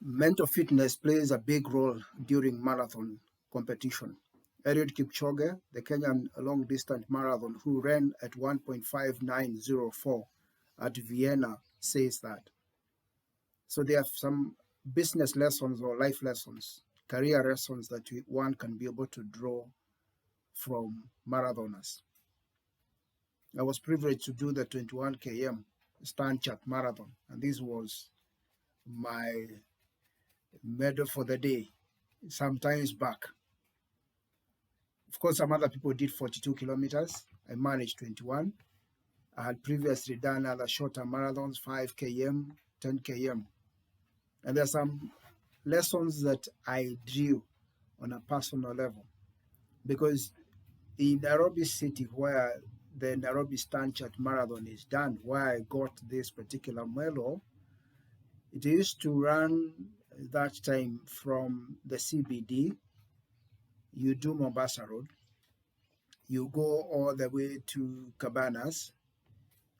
Mental fitness plays a big role during marathon competition. Eliud Kipchoge, the Kenyan long-distance marathon who ran at 1.5904 at Vienna, says that. So there are some business lessons or life lessons, career lessons that one can be able to draw from marathoners. I was privileged to do the 21 km Stanchart marathon, and this was my medal for the day sometimes back. Of course, some other people did 42 kilometers. I managed 21. I had previously done other shorter marathons, 5 km, 10 km. And there are some lessons that I drew on a personal level. Because in Nairobi City, where the Nairobi Stanchart Marathon is done, where I got this particular medal, it used to run that time from the CBD. You do Mombasa Road, you go all the way to Cabanas,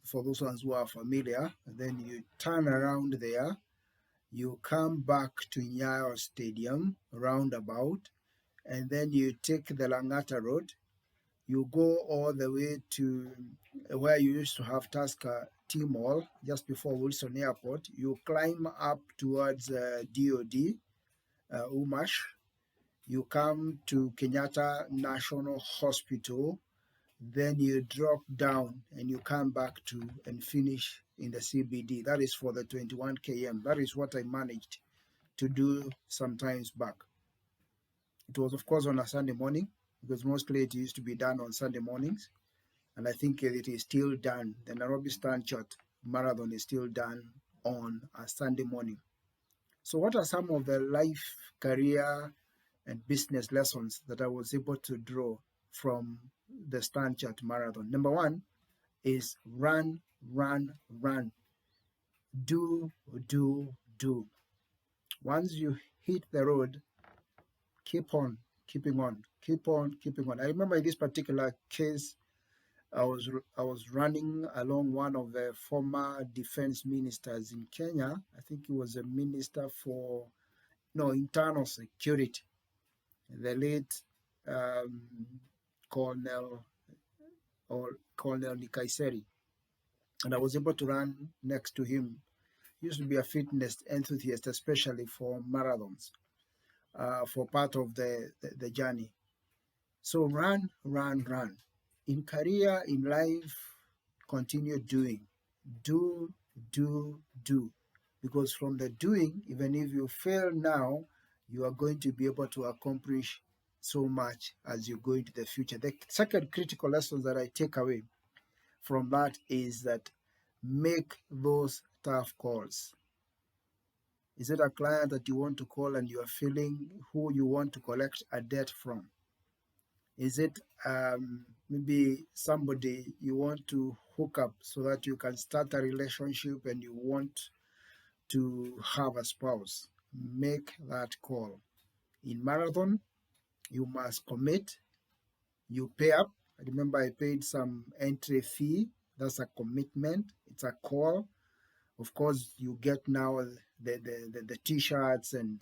for those ones who are familiar, and then you turn around there, you come back to Nyayo Stadium, roundabout, and then you take the Langata Road, you go all the way to where you used to have Tusker T Mall, just before Wilson Airport, you climb up towards DOD, Umash, you come to Kenyatta National Hospital, then you drop down and you come back to and finish in the CBD. That is for the 21 km. That is what I managed to do sometimes back. It was, of course, on a Sunday morning, because mostly it used to be done on Sunday mornings. And I think it is still done. The Nairobi Stanchart Marathon is still done on a Sunday morning. So what are some of the life, career, and business lessons that I was able to draw from the Stanchart Marathon? Number one is run, run, run. Do. Once you hit the road, keep on, keeping on. I remember in this particular case, I was running along one of the former defense ministers in Kenya. I think he was a minister for internal security, the late Colonel Nikaiseri, and I was able to run next to him. He used to be a fitness enthusiast, especially for marathons, for part of the journey. So run. In career, in life, continue doing. Do. Because from the doing, even if you fail now, you are going to be able to accomplish so much as you go into the future. The second critical lesson that I take away from that is that make those tough calls. Is it a client that you want to call and you are feeling who you want to collect a debt from? Is it maybe somebody you want to hook up so that you can start a relationship and you want to have a spouse? Make that call. In marathon, you must commit. You pay up. I remember I paid some entry fee. That's a commitment. It's a call. Of course, you get now the t-shirts, and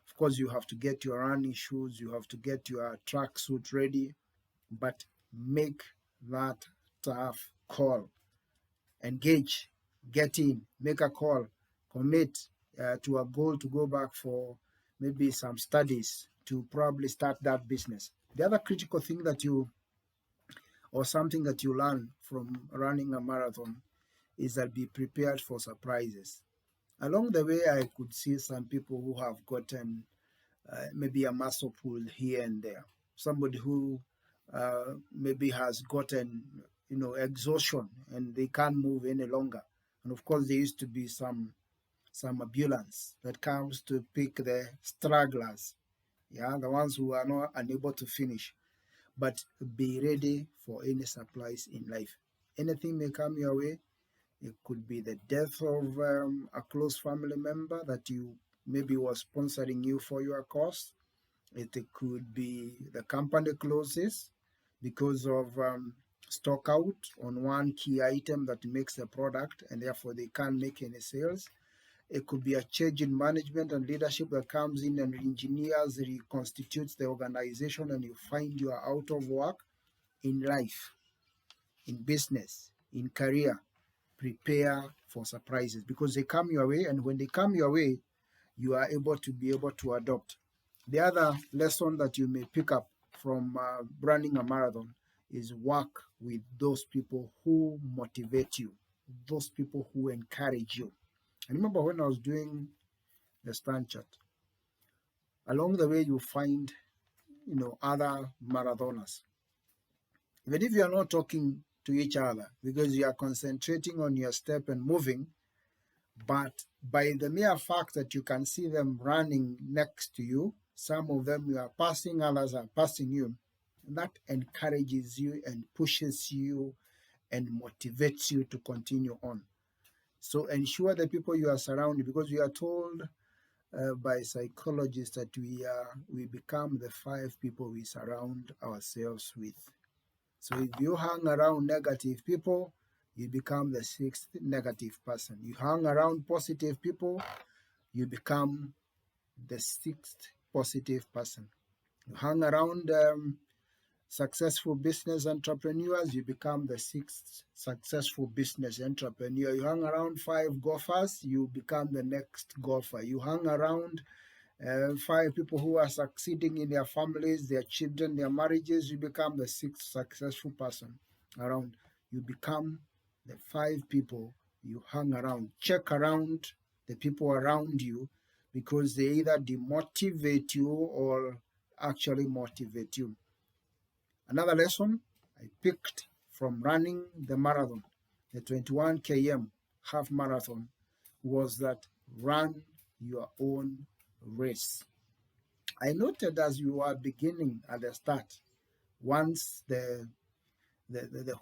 of course you have to get your running shoes. You have to get your tracksuit ready. But make that tough call. Engage. Get in. Make a call. Commit to a goal to go back for maybe some studies to probably start that business. The other critical thing or something that you learn from running a marathon is that be prepared for surprises. Along the way, I could see some people who have gotten maybe a muscle pull here and there. Somebody who maybe has gotten exhaustion and they can't move any longer. And of course, there used to be some ambulance that comes to pick the stragglers, the ones who are not unable to finish. But be ready for any surprise in life. Anything may come your way. It could be the death of a close family member that you maybe was sponsoring you for your course. It could be the company closes because of stock out on one key item that makes a product and therefore they can't make any sales. It could be a change in management and leadership that comes in and engineers, reconstitutes the organization, and you find you are out of work. In life, in business, in career, prepare for surprises because they come your way, and when they come your way, you are able to adopt. The other lesson that you may pick up from running a marathon is work with those people who motivate you, those people who encourage you. I remember when I was doing the Stanchart, along the way you find, other marathoners. Even if you are not talking to each other because you are concentrating on your step and moving, but by the mere fact that you can see them running next to you, some of them you are passing, others are passing you, that encourages you and pushes you and motivates you to continue on. So ensure the people you are surrounded, because we are told by psychologists that we become the 5 people we surround ourselves with. So if you hang around negative people, you become the 6th negative person. You hang around positive people, you become the 6th positive person. You hang around successful business entrepreneurs, you become the 6th successful business entrepreneur. You hang around 5 golfers, you become the next golfer. You hang around 5 people who are succeeding in their families, their children, their marriages, you become the 6th successful person around. You become the 5 people you hang around. Check around the people around you, because they either demotivate you or actually motivate you. Another lesson I picked from running the marathon, the 21 km half marathon, was that run your own race. I noted as you were beginning at the start, once the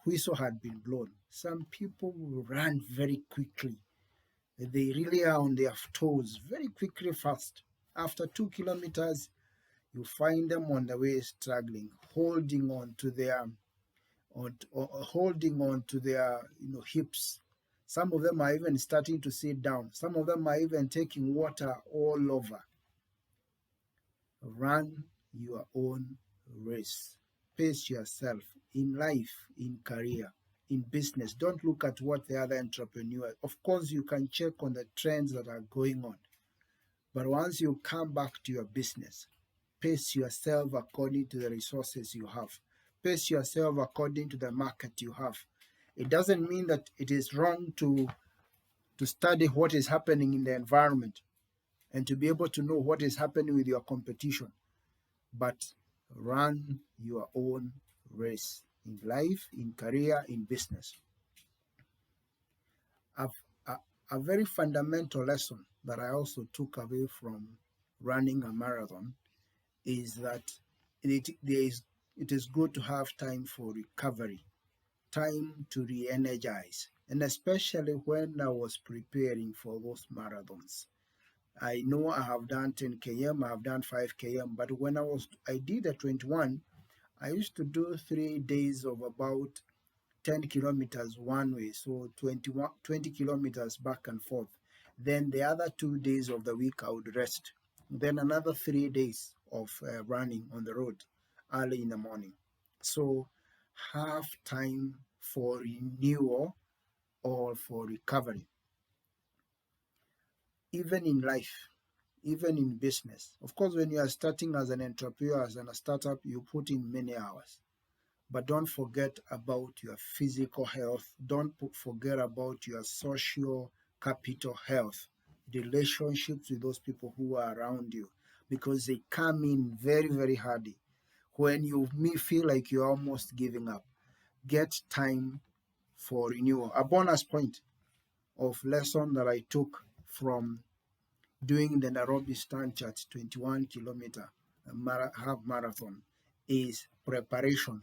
whistle had been blown, some people ran very quickly. They really are on their toes, very quickly, fast. After 2 kilometers, you find them on the way struggling, holding on to their hips. Some of them are even starting to sit down. Some of them are even taking water all over. Run your own race. Pace yourself in life, in career, in business. Don't look at what the other entrepreneurs. Of course, you can check on the trends that are going on. But once you come back to your business, pace yourself according to the resources you have. Pace yourself according to the market you have. It doesn't mean that it is wrong to study what is happening in the environment and to be able to know what is happening with your competition. But run your own race in life, in career, in business. A very fundamental lesson that I also took away from running a marathon is that it is good to have time for recovery, time to re-energize, and especially when I was preparing for those marathons. I know I have done 10 km, I have done 5 km, but when I did a 21, I used to do 3 days of about 10 kilometers one way, so 20 kilometers back and forth. Then the other 2 days of the week I would rest. Then another 3 days of running on the road early in the morning. So have time for renewal or for recovery. Even in life, even in business. Of course, when you are starting as an entrepreneur, as a startup, you put in many hours. But don't forget about your physical health. Don't forget about your social capital health, relationships with those people who are around you, because they come in very, very handy. When you may feel like you're almost giving up, get time for renewal. A bonus point of lesson that I took from doing the Nairobi Stanchart 21 kilometer half marathon is preparation.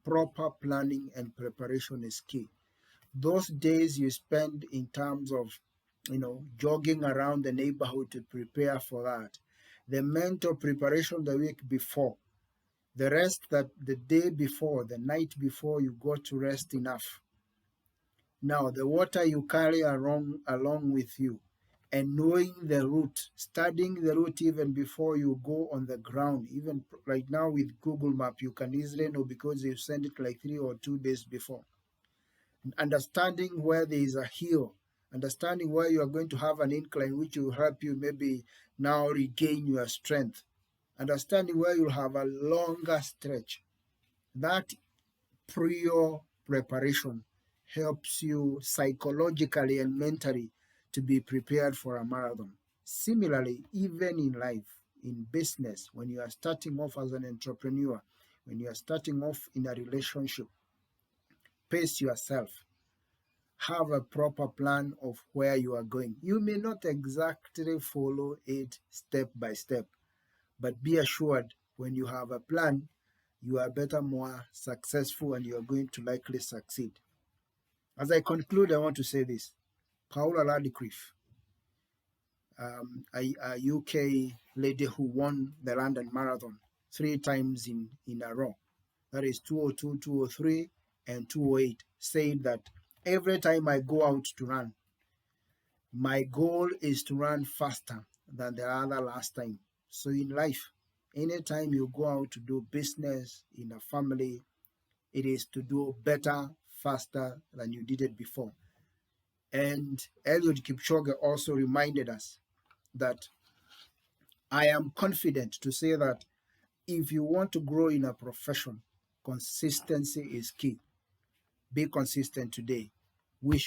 Proper planning and preparation is key. Those days you spend in terms of, jogging around the neighborhood to prepare for that. The mental preparation the week before, the rest that the day before, the night before, you got to rest enough. Now, the water you carry along with you, and knowing the route, studying the route even before you go on the ground. Even right now with Google Map, you can easily know because you send it like 3 or 2 days before. Understanding where there is a hill, understanding where you are going to have an incline, which will help you maybe now regain your strength. Understanding where you'll have a longer stretch. That prior preparation helps you psychologically and mentally to be prepared for a marathon. Similarly, even in life, in business, when you are starting off as an entrepreneur, when you are starting off in a relationship, pace yourself. Have a proper plan of where you are going. You may not exactly follow it step by step, but be assured when you have a plan, you are better, more successful, and you are going to likely succeed. As I conclude, I want to say this. Paula Radcliffe, a UK lady who won the London Marathon 3 times in a row, that is 202, 203, and 208, said that every time I go out to run, my goal is to run faster than the other last time. So in life, anytime you go out to do business in a family, it is to do better, faster than you did it before. And Eliud Kipchoge also reminded us that I am confident to say that if you want to grow in a profession, consistency is key. Be consistent today. Wish you